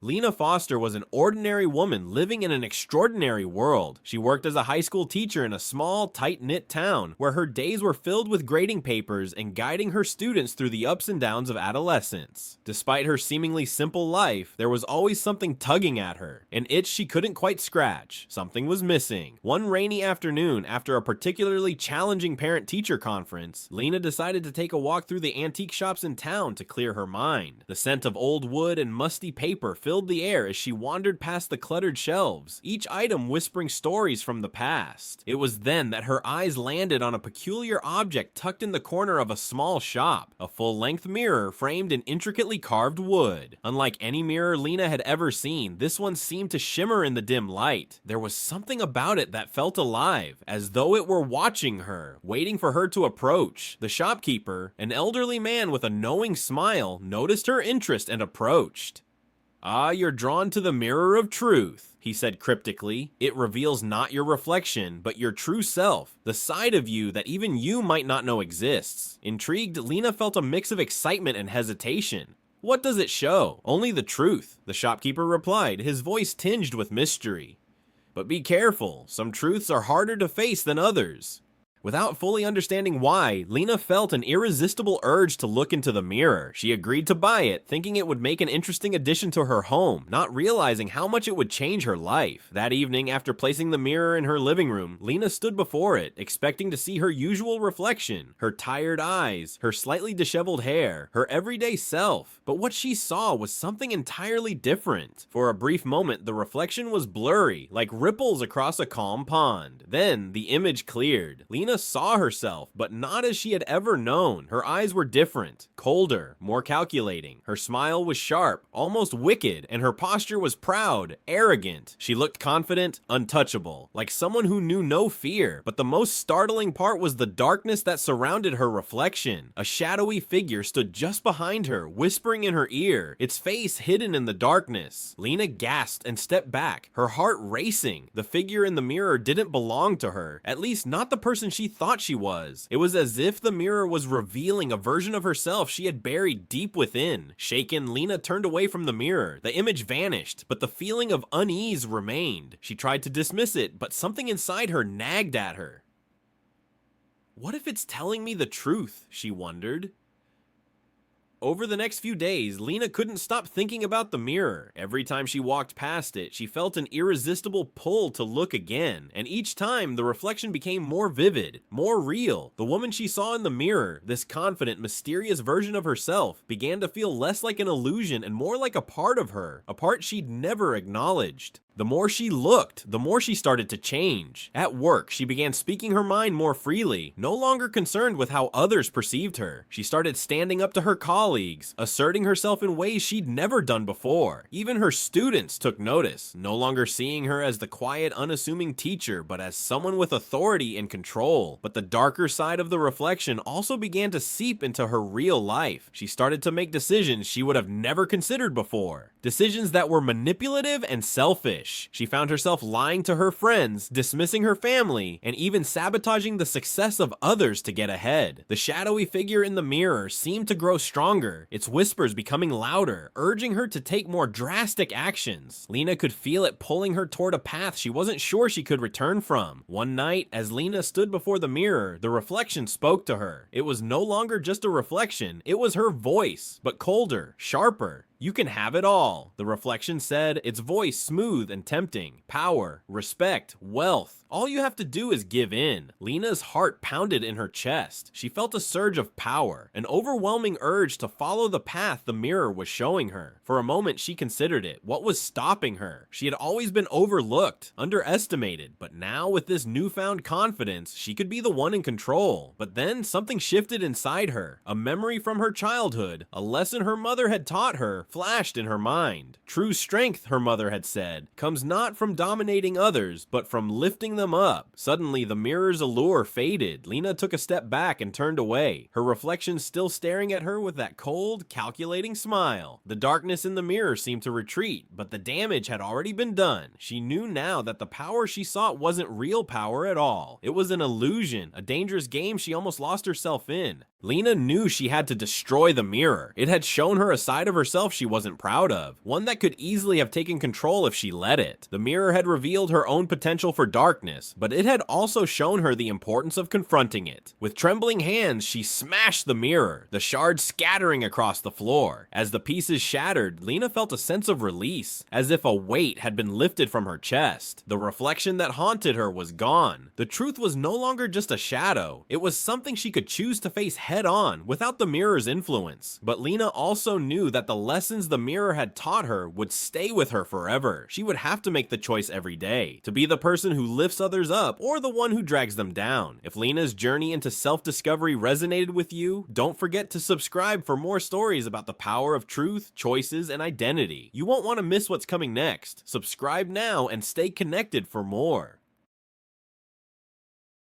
Lena Foster was an ordinary woman living in an extraordinary world. She worked as a high school teacher in a small, tight-knit town where her days were filled with grading papers and guiding her students through the ups and downs of adolescence. Despite her seemingly simple life, there was always something tugging at her, an itch she couldn't quite scratch. Something was missing. One rainy afternoon, after a particularly challenging parent-teacher conference, Lena decided to take a walk through the antique shops in town to clear her mind. The scent of old wood and musty paper filled the air as she wandered past the cluttered shelves, each item whispering stories from the past. It was then that her eyes landed on a peculiar object tucked in the corner of a small shop, a full-length mirror framed in intricately carved wood. Unlike any mirror Lena had ever seen, this one seemed to shimmer in the dim light. There was something about it that felt alive, as though it were watching her, waiting for her to approach. The shopkeeper, an elderly man with a knowing smile, noticed her interest and approached. "Ah, you're drawn to the mirror of truth," he said cryptically. "It reveals not your reflection, but your true self, the side of you that even you might not know exists." Intrigued, Lena felt a mix of excitement and hesitation. "What does it show?" "Only the truth," the shopkeeper replied, his voice tinged with mystery. "But be careful, some truths are harder to face than others." Without fully understanding why, Lena felt an irresistible urge to look into the mirror. She agreed to buy it, thinking it would make an interesting addition to her home, not realizing how much it would change her life. That evening, after placing the mirror in her living room, Lena stood before it, expecting to see her usual reflection, her tired eyes, her slightly disheveled hair, her everyday self. But what she saw was something entirely different. For a brief moment, the reflection was blurry, like ripples across a calm pond. Then, the image cleared. Lena saw herself, but not as she had ever known. Her eyes were different, colder, more calculating. Her smile was sharp, almost wicked, and her posture was proud, arrogant. She looked confident, untouchable, like someone who knew no fear. But the most startling part was the darkness that surrounded her reflection. A shadowy figure stood just behind her, whispering in her ear, its face hidden in the darkness. Lena gasped and stepped back, her heart racing. The figure in the mirror didn't belong to her, at least not the person she thought she was. It was as if the mirror was revealing a version of herself she had buried deep within. Shaken, Lena turned away from the mirror. The image vanished, but the feeling of unease remained. She tried to dismiss it, but something inside her nagged at her. "What if it's telling me the truth?" she wondered. Over the next few days, Lena couldn't stop thinking about the mirror. Every time she walked past it, she felt an irresistible pull to look again, and each time the reflection became more vivid, more real. The woman she saw in the mirror, this confident, mysterious version of herself, began to feel less like an illusion and more like a part of her, a part she'd never acknowledged. The more she looked, the more she started to change. At work, she began speaking her mind more freely, no longer concerned with how others perceived her. She started standing up to her colleagues, asserting herself in ways she'd never done before. Even her students took notice, no longer seeing her as the quiet, unassuming teacher, but as someone with authority and control. But the darker side of the reflection also began to seep into her real life. She started to make decisions she would have never considered before. Decisions that were manipulative and selfish. She found herself lying to her friends, dismissing her family, and even sabotaging the success of others to get ahead. The shadowy figure in the mirror seemed to grow stronger, its whispers becoming louder, urging her to take more drastic actions. Lena could feel it pulling her toward a path she wasn't sure she could return from. One night, as Lena stood before the mirror, the reflection spoke to her. It was no longer just a reflection, it was her voice, but colder, sharper. "You can have it all," the reflection said, its voice smooth and tempting. "Power, respect, wealth. All you have to do is give in." Lena's heart pounded in her chest. She felt a surge of power, an overwhelming urge to follow the path the mirror was showing her. For a moment, she considered it. What was stopping her? She had always been overlooked, underestimated, but now with this newfound confidence, she could be the one in control. But then something shifted inside her. A memory from her childhood, a lesson her mother had taught her, flashed in her mind. True strength, her mother had said, comes not from dominating others, but from lifting them up. Suddenly, the mirror's allure faded. Lena took a step back and turned away, her reflection still staring at her with that cold, calculating smile. The darkness in the mirror seemed to retreat, but the damage had already been done. She knew now that the power she sought wasn't real power at all. It was an illusion, a dangerous game she almost lost herself in. Lena knew she had to destroy the mirror. It had shown her a side of herself she wasn't proud of, one that could easily have taken control if she let it. The mirror had revealed her own potential for darkness, but it had also shown her the importance of confronting it. With trembling hands, she smashed the mirror, the shards scattering across the floor. As the pieces shattered, Lena felt a sense of release, as if a weight had been lifted from her chest. The reflection that haunted her was gone. The truth was no longer just a shadow. It was something she could choose to face head on without the mirror's influence. But Lena also knew that the lessons the mirror had taught her would stay with her forever. She would have to make the choice every day, to be the person who lifts others up or the one who drags them down. If Lena's journey into self-discovery resonated with you, don't forget to subscribe for more stories about the power of truth, choices, and identity. You won't want to miss what's coming next. Subscribe now and stay connected for more.